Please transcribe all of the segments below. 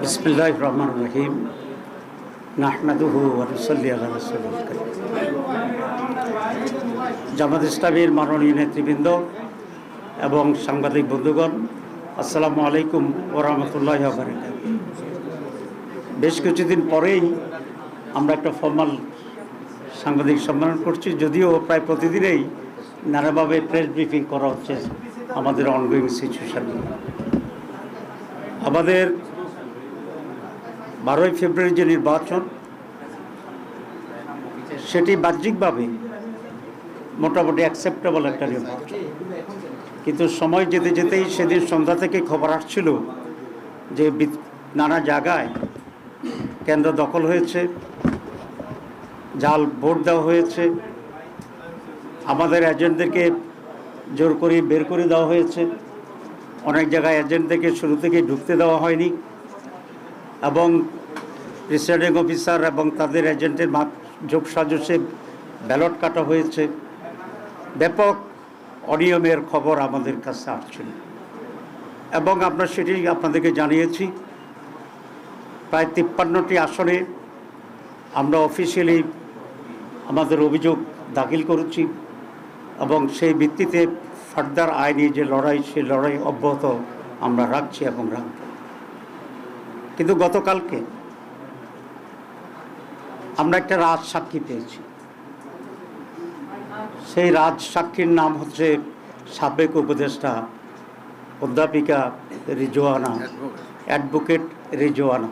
বিসমিল্লাহির রহমানির রহিম নাহমাদুহু ওয়া নুসাল্লি আলা রাসূলিল কারীম। জামাত ইসলামীর মাননীয় নেতৃবৃন্দ এবং সাংবাদিক বন্ধুগণ, আসসালামু আলাইকুম ওয়া রাহমাতুল্লাহি ওয়া বারাকাতুহু। বেশ কিছুদিন পরেই আমরা একটা ফর্মাল সাংবাদিক সম্মেলন করছি, যদিও প্রায় প্রতিদিনেই নানাভাবে প্রেস ব্রিফিং করা হচ্ছে আমাদের অনগোয়িং সিচুয়েশন। আমাদের 12ই ফেব্রুয়ারি যে নির্বাচন, সেটি বাহ্যিকভাবে মোটামুটি অ্যাকসেপ্টেবল একটা নির্বাচন, কিন্তু সময় যেতে যেতেই সেদিন সন্ধ্যা থেকে খবর আসছিল যে নানা জায়গায় কেন্দ্র দখল হয়েছে, জাল ভোট দেওয়া হয়েছে, আমাদের এজেন্টদেরকে জোর করে বের করে দেওয়া হয়েছে, অনেক জায়গায় এজেন্টদেরকে শুরু থেকে ঢুকতে দেওয়া হয়নি, এবং প্রিসাইডিং অফিসার এবং তাদের এজেন্টের যোগ সাজসে ব্যালট কাটা হয়েছে। ব্যাপক অনিয়মের খবর আমাদের কাছে আসছিল এবং আমরা সেটি আপনাদেরকে জানিয়েছি। প্রায় 53টি আসনে আমরা অফিসিয়ালি আমাদের অভিযোগ দাখিল করেছি এবং সেই ভিত্তিতে ফার্দার আইনি যে লড়াই, সেই লড়াই অব্যাহত আমরা রাখছি এবং রাখব। কিন্তু গতকালকে আমরা একটা রাজ সাক্ষী পেয়েছি। সেই রাজ সাক্ষীর নাম হচ্ছে সাবেক উপদেষ্টা অধ্যাপিকা রিজওয়ানা, অ্যাডভোকেট রিজওয়ানা।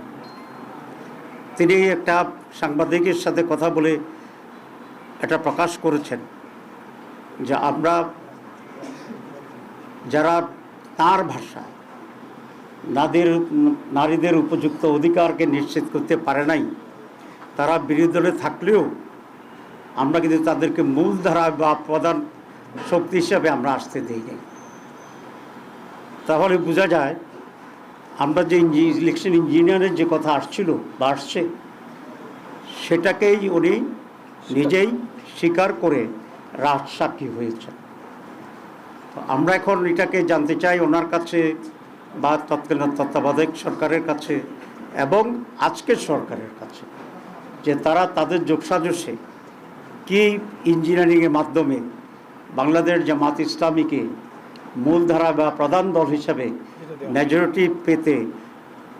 তিনি একটা সাংবাদিকের সাথে কথা বলে এটা প্রকাশ করেছেন যে আমরা যারা তার ভাষায় নারীদের উপযুক্ত অধিকারকে নিশ্চিত করতে পারে নাই, তারা বিরোধী দলে থাকলেও আমরা কিন্তু তাদেরকে মূলধারা বা প্রধান শক্তি হিসাবে আমরা আসতে দিই নাই। তাহলে বোঝা যায় আমরা যে ইলেকশন ইঞ্জিনিয়ারের যে কথা আসছিল বা আসছে, সেটাকেই উনি নিজেই স্বীকার করে রাজসাক্ষী হয়েছেন। তো আমরা এখন এটাকে জানতে চাই ওনার কাছে বা তৎকালীন তত্ত্বাবধায়ক সরকারের কাছে এবং আজকের সরকারের কাছে, যে তারা তাদের যোগসাজশে কি ইঞ্জিনিয়ারিংয়ের মাধ্যমে বাংলাদেশ জামাত ইসলামীকে মূলধারা বা প্রধান দল হিসাবে মেজরিটি পেতে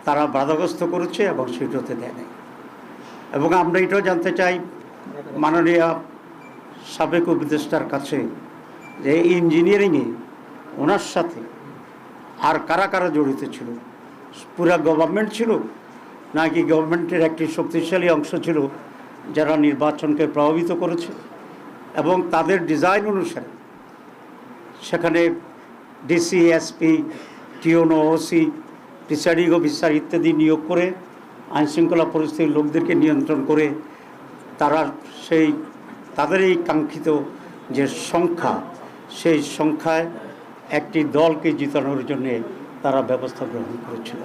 তারা বাধাগ্রস্ত করেছে এবং সেটাতে দেয় নাই। এবং আমরা এটাও জানতে চাই মাননীয় সাবেক উপদেষ্টার কাছে যে ইঞ্জিনিয়ারিংয়ে ওনার সাথে আর কারা কারা জড়িত ছিল। পুরা গভর্নমেন্ট ছিল নাকি গভর্নমেন্টের একটি শক্তিশালী অংশ ছিল যারা নির্বাচনকে প্রভাবিত করেছে, এবং তাদের ডিজাইন অনুসারে সেখানে ডিসি, এসপি, টিওনো, ওসি, প্রিসাইডিং অফিসার ইত্যাদি নিয়োগ করে আইনশৃঙ্খলা পরিস্থিতির লোকদেরকে নিয়ন্ত্রণ করে তারা তাদের এই কাঙ্ক্ষিত যে সংখ্যা, সেই সংখ্যায় একটি দলকে জিতানোর জন্যে তারা ব্যবস্থা গ্রহণ করেছিল।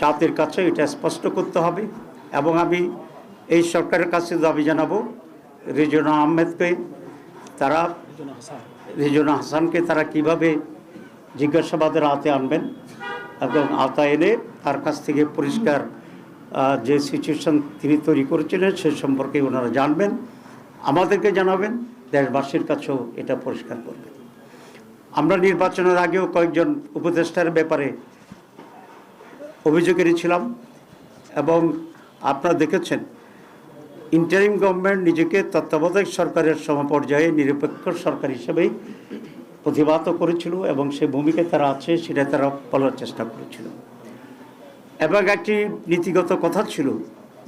জাতির কাছে এটা স্পষ্ট করতে হবে এবং আমি এই সরকারের কাছে দাবি জানাবো রিজওয়ানা আহমেদকে, রিজওয়ানা হাসানকে তারা কিভাবে জিজ্ঞাসাবাদের আওতায় আনবেন এবং আওতায় এনে তার কাছ থেকে পরিষ্কার যে সিচুয়েশন তিনি তৈরি করেছিলেন সে সম্পর্কে ওনারা জানবেন, আমাদেরকে জানাবেন, দেশবাসীর কাছেও এটা পরিষ্কার করবেন। আমরা নির্বাচনের আগেও কয়েকজন উপদেষ্টার ব্যাপারে অভিযোগ এনেছিলাম এবং আপনারা দেখেছেন ইন্টারিম গভর্নমেন্ট নিজেকে তত্ত্বাবধায়ক সরকারের সমপর্যায়ে নিরপেক্ষ সরকার হিসেবেই প্রতিবাদ করেছিল এবং সে ভূমিকায় তারা আছে সেটা তারা বলার চেষ্টা করেছিল। এবং একটি নীতিগত কথা ছিল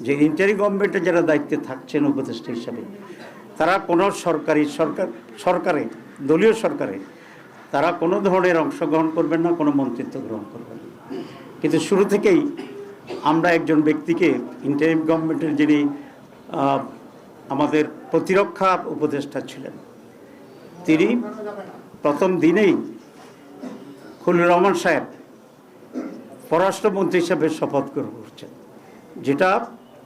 যে ইন্টারিম গভর্নমেন্টে যারা দায়িত্বে থাকছেন উপদেষ্টা হিসাবে, তারা কোনো সরকারে দলীয় সরকারে তারা কোনো ধরনের অংশগ্রহণ করবেন না, কোনো মন্ত্রিত্ব গ্রহণ করবেন না। কিন্তু শুরু থেকেই আমরা একজন ব্যক্তিকে ইন্টারিম গভর্নমেন্টের যিনি আমাদের প্রতিরক্ষা উপদেষ্টা ছিলেন, তিনি প্রথম দিনেই খলিলুর রহমান সাহেব পররাষ্ট্রমন্ত্রী হিসেবে শপথ গ্রহণ করছেন, যেটা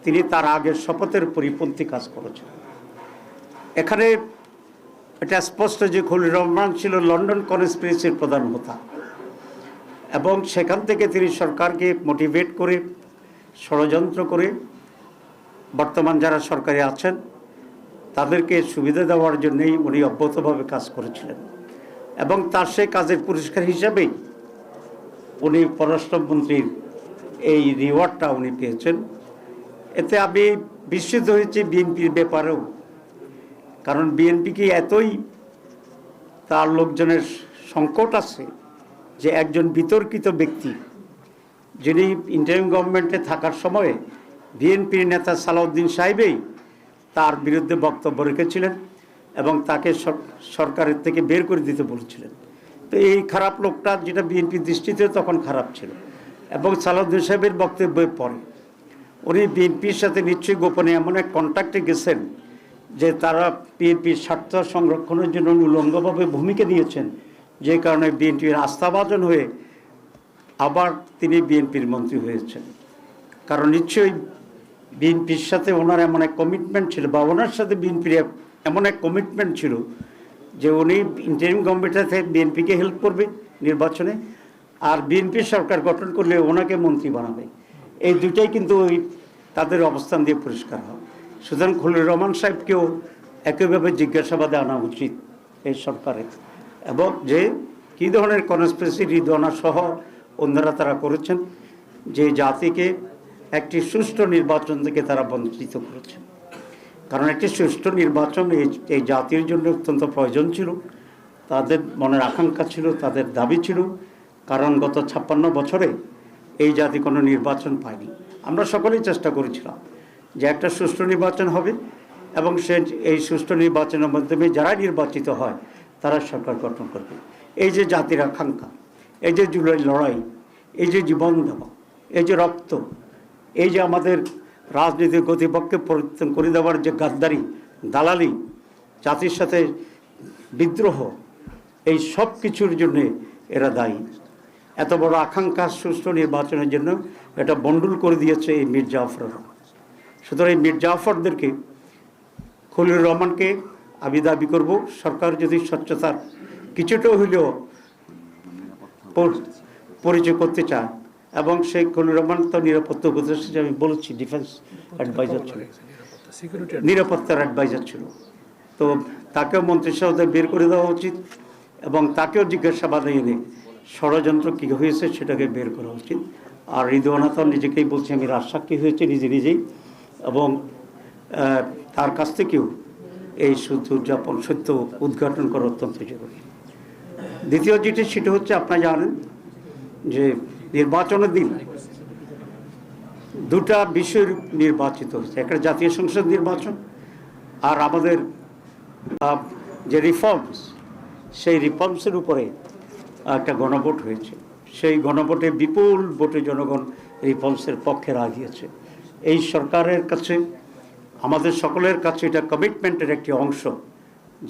তিনি তার আগের শপথের পরিপন্থী কাজ করেছেন। এখানে এটা স্পষ্ট যে খলিলুর রহমান ছিল লন্ডন কনস্পিরেসির প্রধান হোতা এবং সেখান থেকে তিনি সরকারকে মোটিভেট করে ষড়যন্ত্র করে বর্তমান যারা সরকারে আছেন তাদেরকে সুবিধা দেওয়ার জন্যই উনি অব্যাহতভাবে কাজ করেছিলেন এবং তার সেই কাজের পুরস্কার হিসাবেই উনি পররাষ্ট্রমন্ত্রীর এই রিওয়ার্ডটা উনি পেয়েছেন। এতে আমি বিস্মিত হয়েছি বিএনপির ব্যাপারেও, কারণ বিএনপি কি এতই তার লোকজনের সংকট আছে যে একজন বিতর্কিত ব্যক্তি যিনি ইন্টারিম গভর্নমেন্টে থাকার সময়ে বিএনপির নেতা সালাউদ্দিন সাহেবই তার বিরুদ্ধে বক্তব্য রেখেছিলেন এবং তাকে সরকারের থেকে বের করে দিতে বলেছিলেন। তো এই খারাপ লোকটা, যেটা বিএনপির দৃষ্টিতে তখন খারাপ ছিল, এবং সালাউদ্দিন সাহেবের বক্তব্যের পরে উনি বিএনপির সাথে নিশ্চয়ই গোপনে এমন এক কন্ট্যাক্টে গেছেন যে তারা বিএনপির স্বার্থ সংরক্ষণের জন্য উলঙ্গভাবে ভূমিকা নিয়েছেন, যে কারণে বিএনপির আস্থাভাজন হয়ে আবার তিনি বিএনপির মন্ত্রী হয়েছেন। কারণ নিশ্চয়ই বিএনপির সাথে ওনার এমন এক কমিটমেন্ট ছিল, বা ওনার সাথে বিএনপির এমন এক কমিটমেন্ট ছিল যে উনি ইন্টারিম গভর্নমেন্টে বিএনপিকে হেল্প করবে নির্বাচনে, আর বিএনপি সরকার গঠন করলে ওনাকে মন্ত্রী বানাবে। এই দুটাই কিন্তু ওই তাদের অবস্থান দিয়ে পরিষ্কার হয়। সুতরাং খলিলুর রহমান সাহেবকেও একইভাবে জিজ্ঞাসাবাদে আনা উচিত এই সরকারের, এবং যে কী ধরনের কনস্পিরেসি রিদওয়ানা সহ অন্যরা তারা করেছেন, যে জাতিকে একটি সুষ্ঠু নির্বাচন থেকে তারা বঞ্চিত করেছেন। কারণ একটি সুষ্ঠু নির্বাচন এই জাতির জন্য অত্যন্ত প্রয়োজন ছিল, তাদের মনের আকাঙ্ক্ষা ছিল, তাদের দাবি ছিল। কারণ গত 56 বছরে এই জাতি কোনো নির্বাচন পায়নি। আমরা সকলেই চেষ্টা করেছিলাম যে একটা সুষ্ঠু নির্বাচন হবে এবং এই সুষ্ঠু নির্বাচনের মাধ্যমে যারা নির্বাচিত হয় তারা সরকার গঠন করবে। এই যে জাতির আকাঙ্ক্ষা, এই যে জুলাই লড়াই, এই যে জীবন দেওয়া, এই যে রক্ত, এই যে আমাদের রাজনীতির গতিপক্ষে পরিবর্তন করে দেওয়ার যে গাদ্দারি, দালালি, জাতির সাথে বিদ্রোহ, এই সব কিছুর জন্যে এরা দায়ী। এত বড় আকাঙ্ক্ষা সুষ্ঠু নির্বাচনের জন্য এটা বন্ডুল করে দিয়েছে এই মীর জাফররা। সুতরাং এই মীর জাফরদেরকে, খলিলুর রহমানকে আমি দাবি করব, সরকার যদি স্বচ্ছতার কিছুটা হইলেও পরিচয় করতে চায়, এবং সেই খলিলুর রহমান তো নিরাপত্তা উপদেষ্টা, আমি বলেছি ডিফেন্স অ্যাডভাইজার ছিল, নিরাপত্তার অ্যাডভাইজার ছিল, তো তাকেও মন্ত্রিসভাতে বের করে দেওয়া উচিত এবং তাকেও জিজ্ঞাসাবাদে এনে ষড়যন্ত্র কী হয়েছে সেটাকে বের করা উচিত। আর রিদওয়ানা তো নিজেকেই বলছে আমি রাজসাক্ষী হয়েছি নিজেই, এবং তার কাছ থেকেও এই সত্য উদ্ঘাটন করা অত্যন্ত জরুরি। দ্বিতীয় যেটি সেটা হচ্ছে, আপনারা জানেন যে নির্বাচনের দিন দুটা বিষয় নির্বাচিত হয়েছে, একটা জাতীয় সংসদ নির্বাচন আর আমাদের যে রিফর্মস, সেই রিফর্মসের উপরে একটা গণভোট হয়েছে। সেই গণভোটে বিপুল ভোটে জনগণ রিফর্মসের পক্ষে রায় দিয়েছে। এই সরকারের কাছে, আমাদের সকলের কাছে এটা কমিটমেন্টের একটি অংশ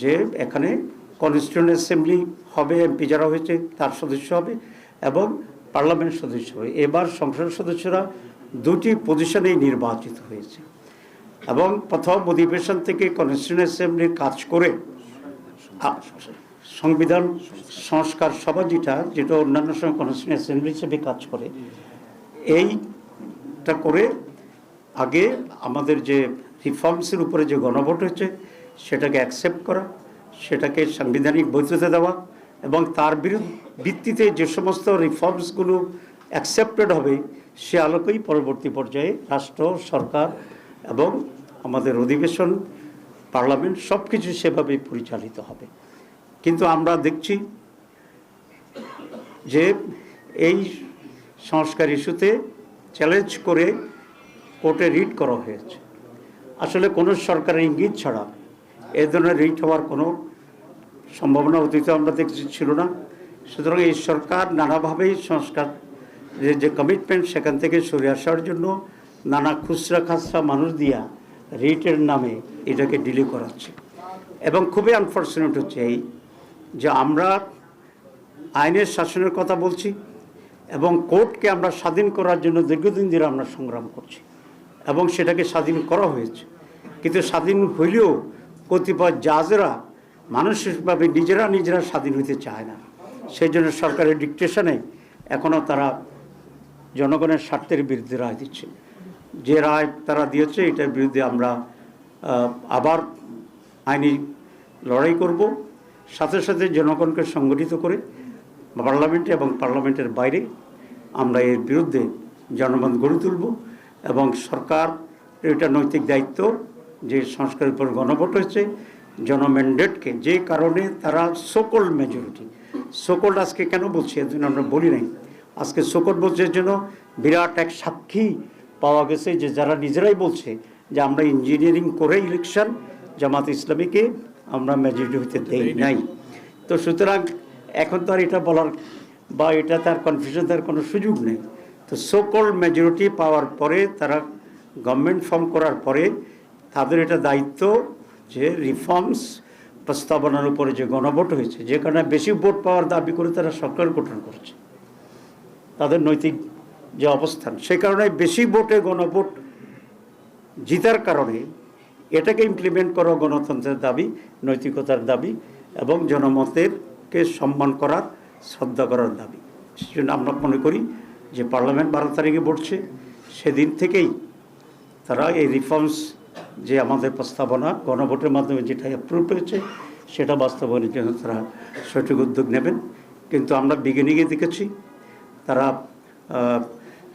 যে এখানে কনস্টিটিউয়েন্ট অ্যাসেম্বলি হবে, এমপি যারা হয়েছে তার সদস্য হবে এবং পার্লামেন্ট সদস্য হবে। এবার সংসদ সদস্যরা দুটি পজিশনেই নির্বাচিত হয়েছে এবং প্রথম অধিবেশন থেকে কনস্টিটিউয়েন্ট অ্যাসেম্বলির কাজ করে সংবিধান সংস্কার সভা যেটা অন্যান্য সময় কনস্টিটিউয়েন্ট অ্যাসেম্বলি হিসেবে কাজ করে, এইটা করে আগে আমাদের যে রিফর্মসের উপরে যে গণভোট হয়েছে সেটাকে অ্যাকসেপ্ট করা, সেটাকে সাংবিধানিক বৈধতা দেওয়া এবং তার ভিত্তিতে যে সমস্ত রিফর্মসগুলো অ্যাকসেপ্টেড হবে সে আলোকেই পরবর্তী পর্যায়ে রাষ্ট্র, সরকার এবং আমাদের অধিবেশন, পার্লামেন্ট সব কিছু সেভাবেই পরিচালিত হবে। কিন্তু আমরা দেখছি যে এই সংস্কার ইস্যুতে চ্যালেঞ্জ করে কোর্টে রিট করা হয়েছে। আসলে কোনো সরকারের ইঙ্গিত ছাড়া এ ধরনের রিট হওয়ার কোনো সম্ভাবনা অতীতে আমরা দেখছি ছিল না। সুতরাং এই সরকার নানাভাবেই সংস্কার যে কমিটমেন্ট সেখান থেকে সরে আসার জন্য নানা খুচরা খাসরা মানুষ দিয়া রিটের নামে এটাকে ডিলে করাচ্ছে। এবং খুবই আনফর্চুনেট হচ্ছে এই যে আমরা আইনের শাসনের কথা বলছি এবং কোর্টকে আমরা স্বাধীন করার জন্য দীর্ঘদিন ধরে আমরা সংগ্রাম করছি এবং সেটাকে স্বাধীন করা হয়েছে। কিন্তু স্বাধীন হইলেও কতিপয় জাজেরা মানসিকভাবে নিজেরা স্বাধীন হতে চায় না। সেই জন্য সরকারের ডিকটেশনে এখনও তারা জনগণের স্বার্থের বিরুদ্ধে রায় দিচ্ছে। যে রায় তারা দিয়েছে এটার বিরুদ্ধে আমরা আবার আইনি লড়াই করব, সাথে সাথে জনগণকে সংগঠিত করে পার্লামেন্টে এবং পার্লামেন্টের বাইরে আমরা এর বিরুদ্ধে জনমত গড়ে তুলব। এবং সরকার এটা নৈতিক দায়িত্ব যে সংস্কারের উপর গণভোট হয়েছে, জনম্যান্ডেটকে, যে কারণে তারা সোকল্ড মেজরিটি, সোকল্ড আজকে কেন বলছি এর জন্য আমরা বলি নাই, আজকে সোকল্ড বলছে এর জন্য বিরাট এক সাক্ষী পাওয়া গেছে যে যারা নিজেরাই বলছে যে আমরা ইঞ্জিনিয়ারিং করে ইলেকশন জামাত ইসলামীকে আমরা মেজরিটি হইতে দেই নাই। তো সুতরাং এখন তো আর এটা বলার বা এটা তার কনফিউশন তার কোনো সুযোগ নেই। তো সোকল্ড মেজরিটি পাওয়ার পরে তারা গভর্নমেন্ট ফর্ম করার পরে তাদের এটা দায়িত্ব যে রিফর্মস প্রস্তাবনার উপরে যে গণভোট হয়েছে, যে কারণে বেশি ভোট পাওয়ার দাবি করে তারা সরকার গঠন করছে, তাদের নৈতিক যে অবস্থান, সে কারণে বেশি ভোটে গণভোট জিতার কারণে এটাকে ইমপ্লিমেন্ট করা গণতন্ত্রের দাবি, নৈতিকতার দাবি এবং জনমতেরকে সম্মান করার, শ্রদ্ধা করার দাবি। সেজন্য আমরা মনে করি যে পার্লামেন্ট 12 তারিখে বসছে, সেদিন থেকেই তারা এই রিফর্মস যে আমাদের প্রস্তাবনা গণভোটের মাধ্যমে যেটা অ্যাপ্রুভ হয়েছে সেটা বাস্তবায়নের জন্য তারা সঠিক উদ্যোগ নেবেন। কিন্তু আমরা বিগিনিংয়ে দেখেছি তারা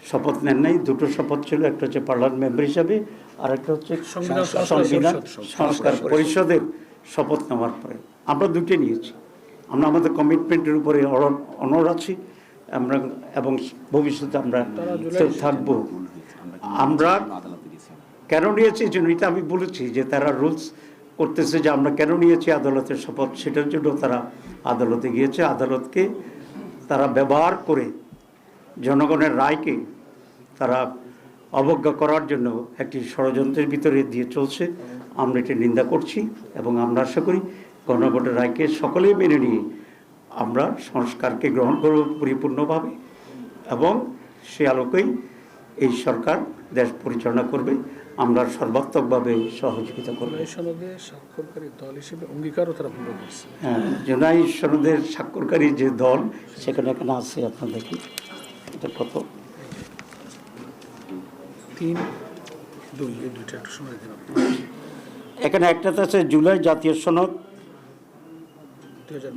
শপথ নেন নাই। দুটো শপথ ছিল, একটা হচ্ছে পার্লামেন্ট মেম্বার হিসাবে আর একটা হচ্ছে সংবিধান সংস্কার পরিষদের শপথ নেওয়ার পরে। আমরা দুটো নিয়েছি, আমরা আমাদের কমিটমেন্টের উপরে অনড় আছি আমরা এবং ভবিষ্যতে আমরা থাকবো। আমরা কেন নিয়েছি এই জন্য এটা আমি বলেছি যে তারা রুলস করতেছে যে আমরা কেন নিয়েছি আদালতের শপথ, সেটার জন্য তারা আদালতে গিয়েছে। আদালতকে তারা ব্যবহার করে জনগণের রায়কে তারা অবজ্ঞা করার জন্য একটি ষড়যন্ত্রের ভিতরে দিয়ে চলছে। আমরা এটি নিন্দা করছি এবং আমরা আশা করি গণভোটের রায়কে সকলেই মেনে নিয়ে আমরা সংস্কারকে গ্রহণ করব পরিপূর্ণভাবে এবং সে আলোকেই এই সরকার দেশ পরিচালনা করবে। আমরা সর্বাত্মকভাবে সহযোগিতা করব। স্বাক্ষরকারী দল হিসেবে অঙ্গীকারও তারা পূর্ণ করছে। হ্যাঁ, জুলাই সনদের স্বাক্ষরকারী যে দল সেখানে এখানে আছে, আপনারা দেখি এটা কত 3-2 এই দুইটা একটু সময় দিন। এখানে একটাতে আছে জুলাই জাতীয় সনদ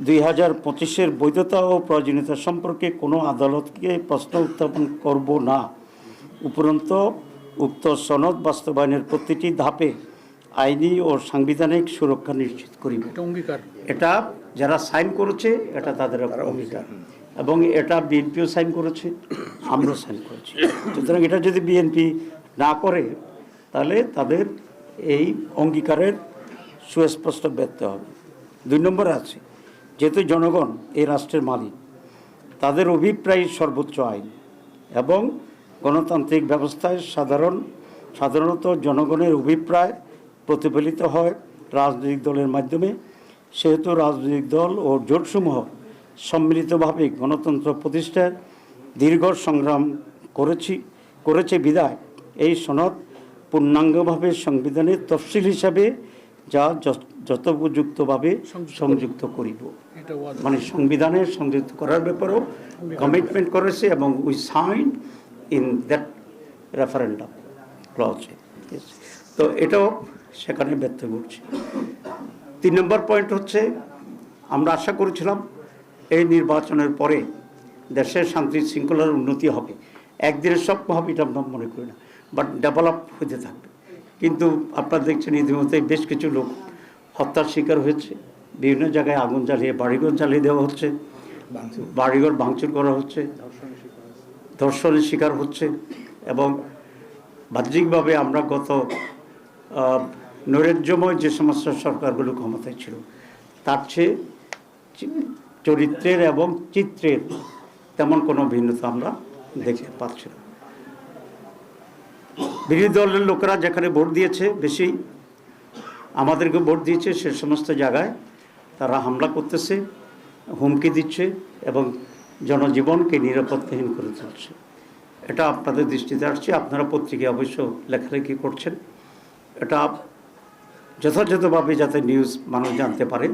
2025-এর বৈধতা ও প্রয়োজনীয়তা সম্পর্কে কোনো আদালতকে প্রশ্ন উত্থাপন করব না। উপরন্ত উক্ত সনদ বাস্তবায়নের প্রতিটি ধাপে আইনি ও সাংবিধানিক সুরক্ষা নিশ্চিত করিব। এটা যারা সাইন করেছে এটা তাদের অঙ্গীকার এবং এটা বিএনপিও সাইন করেছে, আমরাও সাইন করেছি। সুতরাং এটা যদি বিএনপি না করে তাহলে তাদের এই অঙ্গীকারের সুস্পষ্ট ব্যর্থ হবে। 2 নম্বরে আছে যেহেতু জনগণ এই রাষ্ট্রের মালিক, তাদের অভিপ্রায় সর্বোচ্চ আইন এবং গণতান্ত্রিক ব্যবস্থায় সাধারণত জনগণের অভিপ্রায় প্রতিফলিত হয় রাজনৈতিক দলের মাধ্যমে। সেহেতু রাজনৈতিক দল ও জোটসমূহ সম্মিলিতভাবে গণতন্ত্র প্রতিষ্ঠার দীর্ঘ সংগ্রাম করেছে বিধায় এই সনদ পূর্ণাঙ্গভাবে সংবিধানের তফসিল হিসাবে যা যথোপযুক্তভাবে সংযুক্ত করিব। মানে সংবিধানের সংযুক্ত করার ব্যাপারেও কমিটমেন্ট করেছে এবং we sign in that referendum clause. তো এটাও সেখানে ব্যর্থ ঘটছে। 3 নম্বর পয়েন্ট হচ্ছে আমরা আশা করেছিলাম এই নির্বাচনের পরে দেশের শান্তি শৃঙ্খলার উন্নতি হবে, একদিনে সব হবে এটা আমরা মনে করি না, বাট ডেভেলপ হতে থাকবে। কিন্তু আপনারা দেখছেন ইতিমধ্যে বেশ কিছু লোক হত্যার শিকার হয়েছে, বিভিন্ন জায়গায় আগুন জ্বালিয়ে বাড়িঘর জ্বালিয়ে দেওয়া হচ্ছে, বাড়িঘর ভাঙচুর করা হচ্ছে, ধর্ষণের শিকার হচ্ছে এবং বাহ্যিকভাবে আমরা গত নৈরাজ্যময় যে সমস্ত সরকারগুলো ক্ষমতায় ছিল তার চেয়ে চরিত্রের এবং চিত্রের তেমন কোনো ভিন্নতা আমরা দেখতে পাচ্ছি না। বিরোধী দলের লোকেরা যেখানে ভোট দিয়েছে বেশি, আমাদেরকে ভোট দিয়েছে, সে সমস্ত জায়গায় তারা হামলা করতেছে, হুমকি দিচ্ছে এবং জনজীবনকে নিরাপত্তাহীন করে তুলছে। এটা আপনাদের দৃষ্টিতে আসছে, আপনারা পত্রিকায় অবশ্য লেখালেখি করছেন। এটা যথাযথভাবে যাতে নিউজ মানুষ জানতে পারে,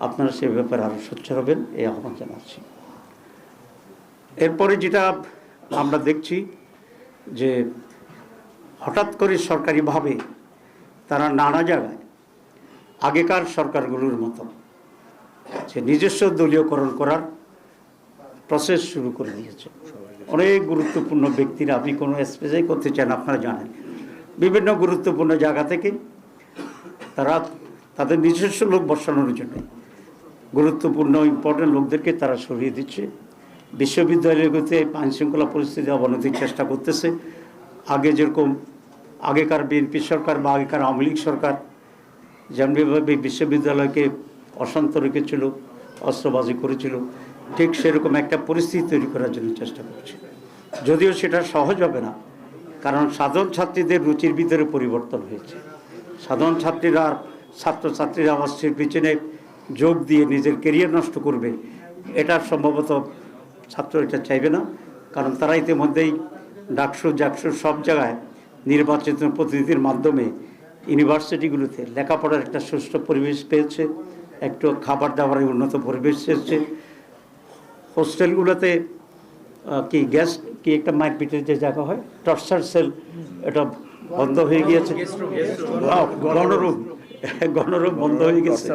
আপনারা সে ব্যাপারে আরও সোচ্চার হবেন এই আহ্বান জানাচ্ছি। এরপরে যেটা আমরা দেখছি যে হঠাৎ করে সরকারিভাবে তারা নানা জায়গায় আগেকার সরকারগুলোর মতো যে নিজস্ব দলীয়করণ করার প্রসেস শুরু করে দিয়েছে। অনেক গুরুত্বপূর্ণ ব্যক্তিরা, আপনি কোনো স্পেসে করতে চান আপনারা জানেন, বিভিন্ন গুরুত্বপূর্ণ জায়গা থেকে তারা তাদের নিজস্ব লোক বসানোর জন্য গুরুত্বপূর্ণ ইম্পর্টেন্ট লোকদেরকে তারা সরিয়ে দিচ্ছে। বিশ্ববিদ্যালয়গুলোতে আইনশৃঙ্খলা পরিস্থিতি অবনতির চেষ্টা করতেছে। আগে যেরকম আগেকার বিএনপি সরকার বা আগেকার আওয়ামী লীগ সরকার যেমনিভাবে বিশ্ববিদ্যালয়কে অশান্ত রেখেছিল, অস্ত্রবাজি করেছিল, ঠিক সেরকম একটা পরিস্থিতি তৈরি করার জন্য চেষ্টা করছে। যদিও সেটা সহজ হবে না, কারণ সাধারণ ছাত্রীদের রুচির ভিতরে পরিবর্তন হয়েছে। সাধারণ ছাত্রীরা আর ছাত্রছাত্রীরা অস্ত্রের পিছনে যোগ দিয়ে নিজের কেরিয়ার নষ্ট করবে, এটা সম্ভবত ছাত্র এটা চাইবে না। কারণ তারা ইতিমধ্যেই ডাকসু জাকসু সব জায়গায় নির্বাচিত প্রতিনিধির মাধ্যমে ইউনিভার্সিটিগুলোতে লেখাপড়ার একটা সুষ্ঠু পরিবেশ পেয়েছে, একটু খাবার দাবারের উন্নত পরিবেশ এসেছে। হোস্টেলগুলোতে কি গ্যাস কি একটা মারপিটের যে জায়গা হয়, টর্চার সেল, এটা বন্ধ হয়ে গিয়েছে। গণরূপ বন্ধ হয়ে গেছে।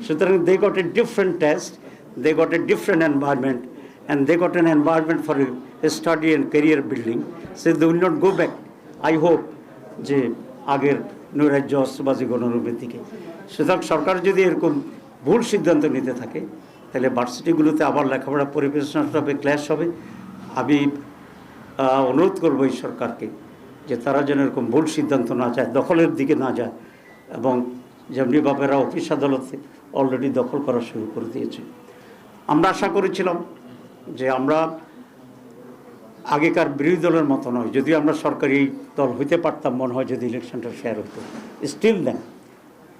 সুতরাং they got a different test, they got a different environment, and they got an environment for a study and career building. So they will not go back, I hope, যে আগের নৈরাজ্য অস্ত্রবাজি গণরূপের দিকে। সুতরাং সরকার যদি এরকম ভুল সিদ্ধান্ত নিতে থাকে, তাহলে ভার্সিটিগুলোতে আবার লেখাপড়া পরিবেশ নষ্ট হবে, ক্লাস হবে। আমি অনুরোধ করবো এই সরকারকে যে তারা যেন এরকম ভুল সিদ্ধান্ত না যায়, দখলের দিকে না যায়, এবং যেমনি বাপেরা অফিস আদালতে অলরেডি দখল করা শুরু করে দিয়েছে। আমরা আশা করেছিলাম যে আমরা আগেকার বিরোধী দলের মতো নয়, যদিও আমরা সরকারি দল হইতে পারতাম মনে হয় যদি ইলেকশনটা ফেয়ার হতো, স্টিল দেন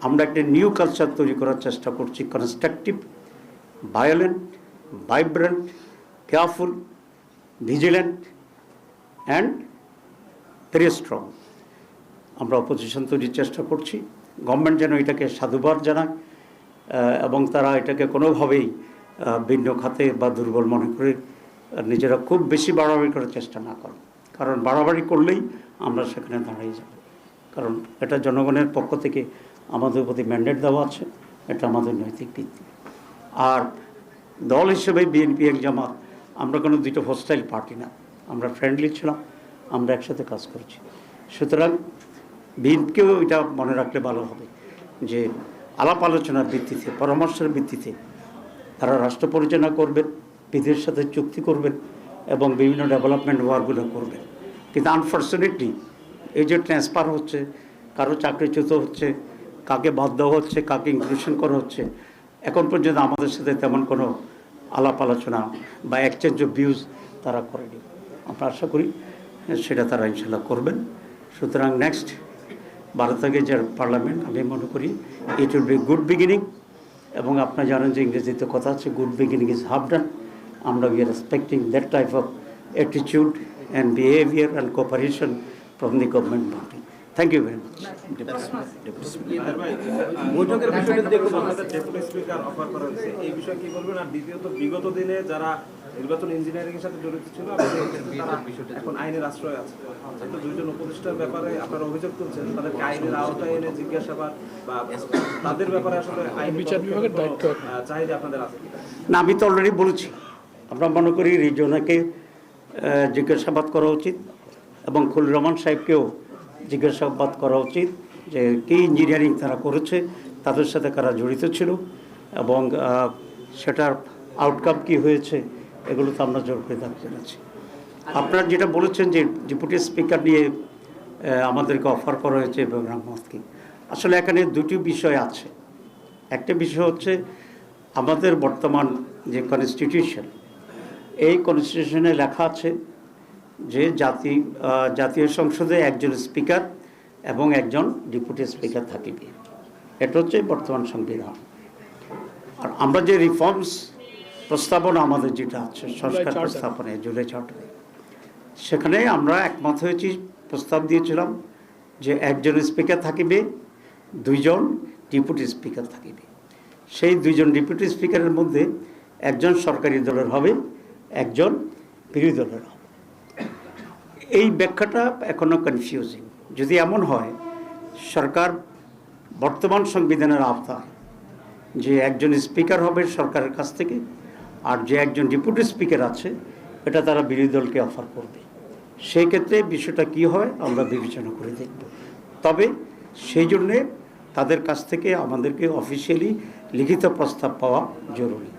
আমরা একটা নিউ কালচার তৈরি করার চেষ্টা করছি, constructive, violent, vibrant, careful, vigilant and very strong. আমরা অপোজিশন তৈরির চেষ্টা করছি। গভর্নমেন্ট যেন এটাকে সাধুবাদ জানায় এবং তারা এটাকে কোনোভাবেই ভিন্ন খাতে বা দুর্বল মনে করে নিজেরা খুব বেশি বাড়াবাড়ি করার চেষ্টা না করে, কারণ বাড়াবাড়ি করলেই আমরা সেখানে দাঁড়িয়ে যাব। কারণ এটা জনগণের পক্ষ থেকে আমাদের প্রতি ম্যান্ডেট দেওয়া আছে, এটা আমাদের নৈতিক ভিত্তি। আর দল হিসেবে বিএনপি এক জামাত আমরা কোনো দুটো হোস্টাইল পার্টি না, আমরা ফ্রেন্ডলি ছিলাম, আমরা একসাথে কাজ করেছি। সুতরাং বিএনপিকেও এটা মনে রাখলে ভালো হবে যে আলাপ আলোচনার ভিত্তিতে, পরামর্শের ভিত্তিতে তারা রাষ্ট্র পরিচালনা করবেন, বিদেশের সাথে চুক্তি করবেন এবং বিভিন্ন ডেভেলপমেন্ট ওয়ার্কগুলো করবেন। কিন্তু আনফর্চুনেটলি এই যে ট্রান্সফার হচ্ছে, কারো চাকরিচ্যুত হচ্ছে, কাকে বাদ দেওয়া হচ্ছে, কাকে ইনক্লুশন করা হচ্ছে, এখন পর্যন্ত আমাদের সাথে তেমন কোনো আলাপ আলোচনা বা এক্সচেঞ্জ অফ ভিউজ তারা করেনি। আমরা আশা করি সেটা তারা ইনশাল্লাহ করবেন। সুতরাং নেক্সট 12 তারিখে যে পার্লামেন্ট, আমি মনে করি it will be good beginning. এবং আপনারা জানেন যে ইংরেজিতে কথা আছে, good beginning is half done. আমরা we are expecting that type of attitude and behaviour and cooperation from the government body. Thank you very much. বৈঠকের বিষয়ে দেখুন আপনাদের ডেপুটি স্পিকার অফার করা হয়েছে, এই বিষয়ে কি বলবেন? আর দ্বিতীয়ত, বিগত দিনে যারা নির্বাচন ইঞ্জিনিয়ারিং এর সাথে জড়িত ছিল তারা এখন আইনের আশ্রয় আছে। তো দুইজন উপদেষ্টার ব্যাপারে আপনারা অভিযোগ তুলছেন, তাদেরকে আইনের আওতায় এনে জিজ্ঞাসাবাদ বা তাদের ব্যাপারে আসলে আইন বিচার বিভাগের দায়িত্ব চাহিদা আপনাদের আছে? না, আমি তো অলরেডি বলেছি, আমরা মনে করি রিজনাকে জিজ্ঞাসাবাদ করা উচিত এবং খুলুর রহমান সাহেবকেও জিজ্ঞাসাবাদ করা উচিত যে কী ইঞ্জিনিয়ারিং তারা করেছে, তাদের সাথে কারা জড়িত ছিল এবং সেটার আউটকাম কি হয়েছে, এগুলো তো আমরা জোর করে দাবি জানাচ্ছি। আপনারা যেটা বলেছেন যে ডেপুটি স্পিকার নিয়ে আমাদেরকে অফার করা হয়েছে ইব্রাহিম আহমদকে, আসলে এখানে দুটি বিষয় আছে। একটা বিষয় হচ্ছে আমাদের বর্তমান যে কনস্টিটিউশন, এই কনস্টিটিউশনে লেখা আছে যে জাতীয় সংসদে একজন স্পিকার এবং একজন ডেপুটি স্পিকার থাকিবে। এটা হচ্ছে বর্তমান সংবিধান। আর আমরা যে রিফর্মস প্রস্তাবনা আমাদের যেটা আছে, সংস্কার প্রস্তাবনায় জুলাই চার্টারে, সেখানে আমরা একমত হয়েছি, প্রস্তাব দিয়েছিলাম যে একজন স্পিকার থাকিবে, দুইজন ডেপুটি স্পিকার থাকিবে। সেই দুইজন ডেপুটি স্পিকারের মধ্যে একজন সরকারি দলের হবে, একজন বিরোধী দলেরা। এই ব্যাখ্যাটা এখনও কনফিউজিং। যদি এমন হয় সরকার বর্তমান সংবিধানের আওতায় যে একজন স্পিকার হবে সরকারের কাছ থেকে, আর যে একজন ডেপুটি স্পিকার আছে এটা তারা বিরোধী দলকে অফার করবে, সেই ক্ষেত্রে বিষয়টা কি হয় আমরা বিবেচনা করে দেখব। তবে সেই জন্যে তাদের কাছ থেকে আমাদেরকে অফিসিয়ালি লিখিত প্রস্তাব পাওয়া জরুরি।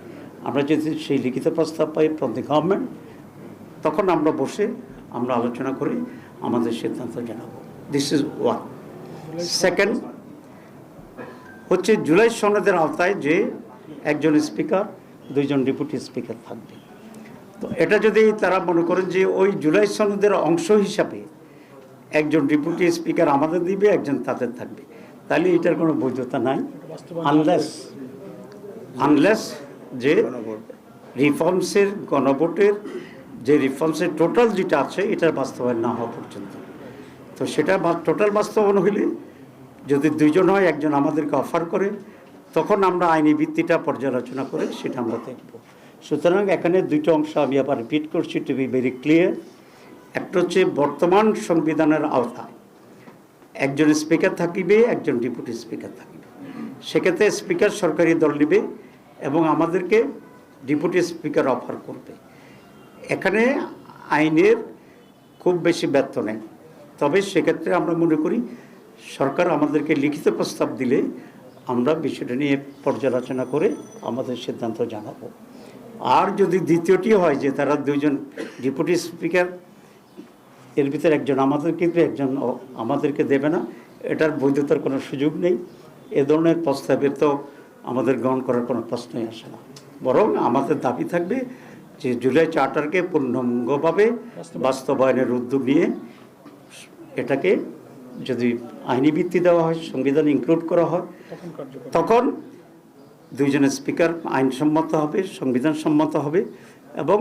আমরা যদি সেই লিখিত প্রস্তাব পাই ফ্রম দি গভর্নমেন্ট, তখন আমরা বসে আমরা আলোচনা করে আমাদের সিদ্ধান্ত জানাবো। This is one. সেকেন্ড হচ্ছে জুলাই সনদের আওতায় যে একজন স্পিকার, দুইজন ডেপুটি স্পিকার থাকবে। তো এটা যদি তারা মনে করেন যে ওই জুলাই সনদের অংশ হিসাবে একজন ডেপুটি স্পিকার আমাদের দিবে, একজন তাদের থাকবে, তাহলে এটার কোনো বৈধতা নাই, আনলেস যে রিফর্মসের গণভোটের যে রিফর্মসের টোটাল যেটা আছে এটার বাস্তবায়ন না হওয়া পর্যন্ত। তো সেটা টোটাল বাস্তবায়ন হইলে যদি দুইজন হয়, একজন আমাদেরকে অফার করে, তখন আমরা আইনি ভিত্তিটা পর্যালোচনা করে সেটা আমরা দেখব। সুতরাং এখানে দুইটা অংশ আমি আবার রিপিট করছি টু বি ভেরি ক্লিয়ার। একটা হচ্ছে বর্তমান সংবিধানের আওতায় একজন স্পিকার থাকিবে, একজন ডেপুটি স্পিকার থাকিবে। সেক্ষেত্রে স্পিকার সরকারি দল নেবে এবং আমাদেরকে ডেপুটি স্পিকার অফার করবে। এখানে আইনের খুব বেশি ব্যর্থ নেই। তবে সেক্ষেত্রে আমরা মনে করি সরকার আমাদেরকে লিখিত প্রস্তাব দিলে আমরা বিষয়টা নিয়ে পর্যালোচনা করে আমাদের সিদ্ধান্ত জানাবো। আর যদি দ্বিতীয়টি হয় যে তারা দুইজন ডেপুটি স্পিকার, এর ভিতরে একজন আমাদেরকে দেবে, একজন আমাদেরকে দেবে না, এটার বৈধতার কোনো সুযোগ নেই। এ ধরনের প্রস্তাবের তো আমাদের গ্রহণ করার কোনো প্রশ্নই আসে না। বরং আমাদের দাবি থাকবে যে জুলাই চার্টারকে পূর্ণাঙ্গভাবে বাস্তবায়নের উদ্যোগ নিয়ে এটাকে যদি আইনি ভিত্তি দেওয়া হয়, সংবিধান ইনক্লুড করা হয়, তখন দুইজনের স্পিকার আইনসম্মত হবে, সংবিধান সম্মত হবে এবং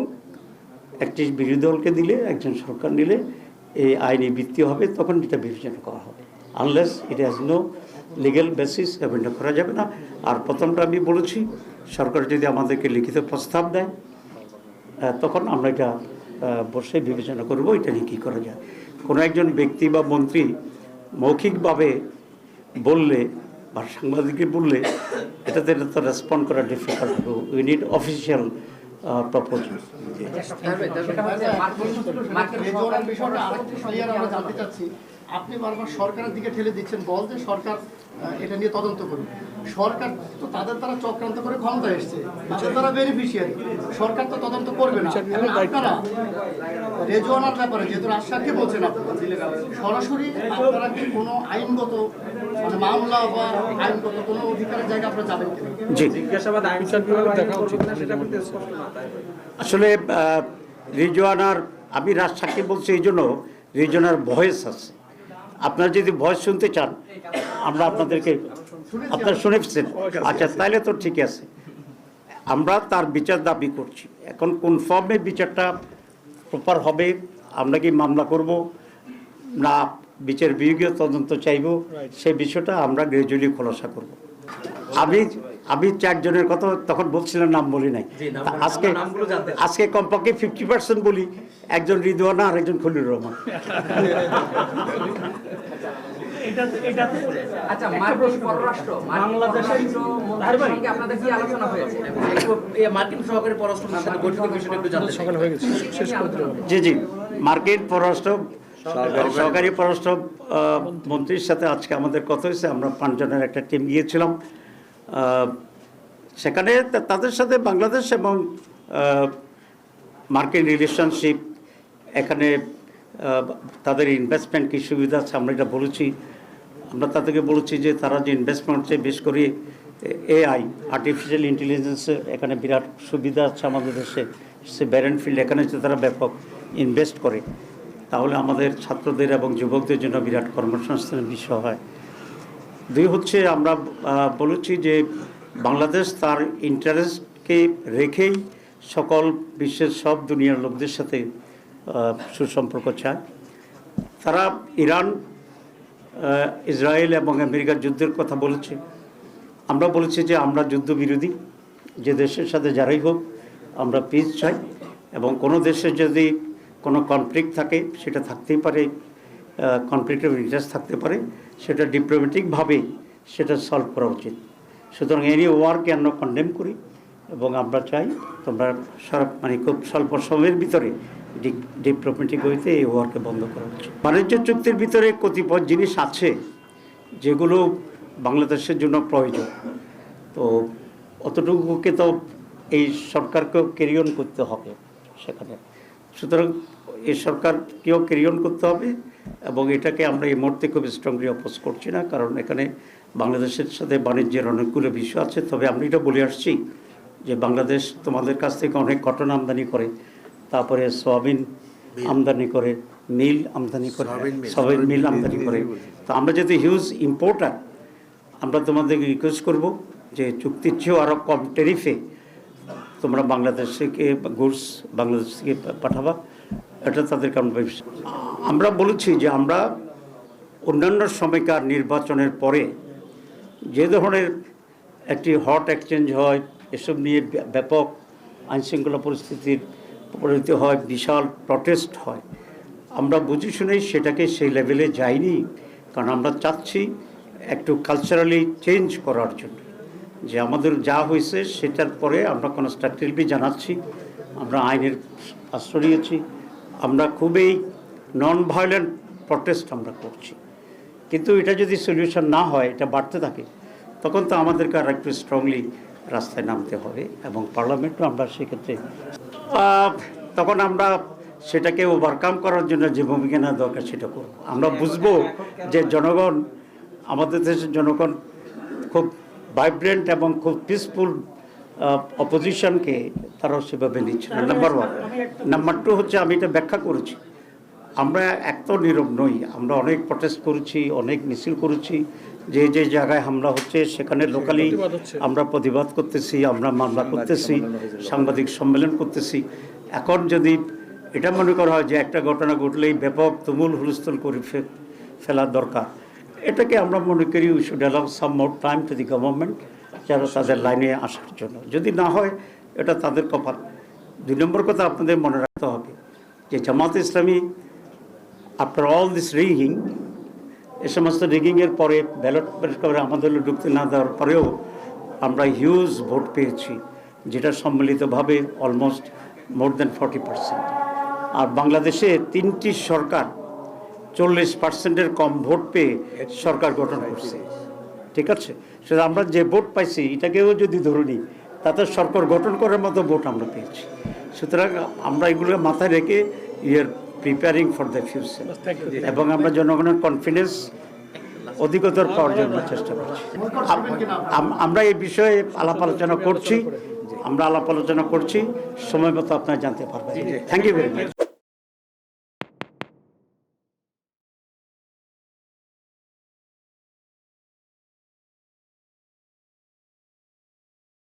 একটি বিরোধী দলকে দিলে, একজন সরকার নিলে এই আইনি ভিত্তি হবে, তখন এটা বিবেচনা করা হবে। Unless it has no legal basis, এটা করা যাবে না। আর প্রথমটা আমি বলেছি, সরকার যদি আমাদেরকে লিখিত প্রস্তাব দেয় তখন আমরা এটা বসে বিবেচনা করব এটা নিয়ে কী করা যায়। কোনো একজন ব্যক্তি বা মন্ত্রী মৌখিকভাবে বললে বা সাংবাদিককে বললে এটাতে তো রেসপন্ড করা difficult. We need official proposal. আপনি বারবার সরকারের দিকে ঠেলে দিচ্ছেন, বল যে সরকার এটা নিয়ে তদন্ত করুন। সরকার তো তাদের দ্বারা চক্রান্ত করে ক্ষমতা এসছে, তাদের দ্বারা বেনিফিশিয়ারি, সরকার তো তদন্ত করবে না। আপনারা রেজওয়ানার ব্যাপারে যেহেতু রাজশাহী বলছেন, আপনারা সরাসরি আপনারা কি কোনো আইনগত মানে মামলা বা আইনগত কোনো অধিকারের জায়গা আপনারা যাবেন কিনা? জি, জিজ্ঞাসাবাদ আইন বিভাগে দেখা উচিত না, সেটা কিন্তু স্পষ্ট না। আসলে রিজওয়ানার, আমি রাজশাহী বলছি এই জন্য রিজওয়ানার ভয়েস আছে। আপনারা যদি ভয়েস শুনতে চান আমরা আপনাদেরকে, আপনারা শুনেছেন, আচ্ছা তাহলে তো ঠিক আছে। আমরা তার বিচার দাবি করছি। এখন কোন ফর্মে বিচারটা প্রপার হবে, আমরা কি মামলা করব না বিচার বিভাগীয় তদন্ত চাইব, সেই বিষয়টা আমরা গ্রাজুয়ালি খোলাসা করব। আমি চারজনের কথা তখন বলছিলাম, নাম বলি নাই। আজকে কমপক্ষে 50% বলি, একজন রিদওয়ানা আর একজন খলিলুর রহমান। আচ্ছা, মার্কিন পররাষ্ট্র মন্ত্রীর আপনাদের কি আলোচনা হয়েছে? মার্কিন সহকারী পররাষ্ট্র সাথে বৈঠকের বিষয়টা একটু জানতে চাই। জি জি, মার্কিন সহকারী পররাষ্ট্র মন্ত্রীর সাথে আজকে আমাদের কথা হয়েছে। আমরা 5 জনের একটা টিম গিয়েছিলাম। সেখানে তাদের সাথে বাংলাদেশ এবং মার্কিন রিলেশনশিপ, এখানে তাদের ইনভেস্টমেন্ট কী সুবিধা আছে আমরা এটা বলেছি। আমরা তাদেরকে বলেছি যে তারা যে ইনভেস্টমেন্ট হচ্ছে, বিশেষ করে এআই, আর্টিফিশিয়াল ইন্টেলিজেন্সের এখানে বিরাট সুবিধা আছে আমাদের দেশে। সে ব্যারেন ফিল্ড, এখানে যে তারা ব্যাপক ইনভেস্ট করে, তাহলে আমাদের ছাত্রদের এবং যুবকদের জন্য বিরাট কর্মসংস্থানের বিষয় হয়। 2 হচ্ছে আমরা বলেছি যে বাংলাদেশ তার ইন্টারেস্টকে রেখেই সকল বিশ্বের সব দুনিয়ার লোকদের সাথে সুসম্পর্ক চায়। তারা ইরান, ইসরায়েল এবং আমেরিকার যুদ্ধের কথা বলেছে। আমরা বলেছি যে আমরা যুদ্ধবিরোধী, যে দেশের সাথে যারাই হোক আমরা পিস চাই এবং কোনো দেশে যদি কোনো কনফ্লিক্ট থাকে সেটা থাকতেই পারে, কনফ্লিক্ট অফ ইন্টারেস্ট থাকতে পারে, সেটা ডিপ্লোম্যাটিকভাবে সেটা সলভ করা উচিত। সুতরাং এনি ওয়ারকে আমরা কন্ডেম করি এবং আমরা চাই তোমরা মানে খুব স্বল্প সময়ের ভিতরে ডিপ্লোম্যাটিক ওয়েতে এই ওয়ারকে বন্ধ করা উচিত। বাণিজ্য চুক্তির ভিতরে কতিপয় জিনিস আছে যেগুলো বাংলাদেশের জন্য প্রয়োজন, তো অতটুকুকে তো এই সরকারকেও ক্যারি অন করতে হবে সেখানে। সুতরাং এই সরকারকেও ক্যারি অন করতে হবে এবং এটাকে আমরা এই মুহূর্তে খুব স্ট্রংলি অপোজ করছি না, কারণ এখানে বাংলাদেশের সাথে বাণিজ্যের অনেকগুলো বিষয় আছে। তবে আমরা এটা বলে আসছি যে বাংলাদেশ তোমাদের কাছ থেকে অনেক কটন আমদানি করে, তারপরে সয়াবিন আমদানি করে, মিল আমদানি করে, সয়াবিন মিল আমদানি করে। তো আমরা যদি হিউজ ইম্পোর্টার, আমরা তোমাদেরকে রিকোয়েস্ট করব যে চুক্তির চেয়েও আরও কম ট্যারিফে তোমরা বাংলাদেশ থেকে গুডস বাংলাদেশ থেকে পাঠাবা, এটা তাদেরকে আমরা বলেছি যে আমরা অন্যান্য সময়কার নির্বাচনের পরে যে ধরনের একটি হট এক্সচেঞ্জ হয়, এসব নিয়ে ব্যাপক আইনশৃঙ্খলা পরিস্থিতির পরিণতি হয়, বিশাল প্রটেস্ট হয়, আমরা বুঝে শুনেই সেটাকে সেই লেভেলে যাইনি, কারণ আমরা চাচ্ছি একটু কালচারালি চেঞ্জ করার জন্য। যে আমাদের যা হয়েছে সেটার পরে আমরা কনস্ট্রাকটিভলি জানাচ্ছি, আমরা আইনের আশ্রয় নিয়েছি, আমরা খুবই নন ভায়োলেন্ট প্রটেস্ট আমরা করছি। কিন্তু এটা যদি সলিউশন না হয়, এটা বাড়তে থাকে, তখন তো আমাদেরকে আর একটু স্ট্রংলি রাস্তায় নামতে হবে এবং পার্লামেন্টও আমরা সেক্ষেত্রে তখন আমরা সেটাকে ওভারকাম করার জন্য যে ভূমিকা নেওয়া দরকার সেটা করব। আমরা বুঝবো যে জনগণ, আমাদের দেশের জনগণ খুব ভাইব্রেন্ট এবং খুব পিসফুল অপোজিশনকে তারাও সেভাবে নিচ্ছে না, নাম্বার ওয়ান। নাম্বার টু হচ্ছে, আমি এটা ব্যাখ্যা করেছি, আমরা এক তো নীরব নই, আমরা অনেক প্রটেস্ট করেছি, অনেক মিছিল করেছি, যে যে জায়গায় হামলা হচ্ছে সেখানে লোকালি আমরা প্রতিবাদ করতেছি, আমরা মামলা করতেছি, সাংবাদিক সম্মেলন করতেছি। এখন যদি এটা মনে করা হয় যে একটা ঘটনা ঘটলেই ব্যাপক তুমুল হুলস্থুল করে ফেলার দরকার, এটাকে আমরা মনে করি we should allow some more time to the government, যারা তাদের লাইনে আসার জন্য। যদি না হয় এটা তাদের কপাল। 2 নম্বর কথা আপনাদের মনে রাখতে হবে যে Jamaat Islami after all this rigging, এ সমস্ত রিগিংয়ের পরে ব্যালট করে আমাদের ঢুকতে না দেওয়ার পরেও আমরা হিউজ ভোট পেয়েছি, যেটা সম্মিলিতভাবে অলমোস্ট মোর দেন 40%। আর বাংলাদেশে 3টি সরকার 40%-এর কম ভোট পেয়ে সরকার গঠন করছে, ঠিক আছে? সেটা আমরা যে ভোট পাইছি এটাকেও যদি ধরে নিই, তাতে সরকার গঠন করার মতো ভোট আমরা পেয়েছি। সুতরাং আমরা এগুলো মাথায় রেখে ইয়ার প্রিপেয়ারিং ফর দ্য ফিউচার এবং আমরা জনগণের কনফিডেন্স অধিকতর পাওয়ার জন্য চেষ্টা করছি। আমরা এই বিষয়ে আলাপ আলোচনা করছি, সময় মতো আপনারা জানতে পারবেন। Thank you very much.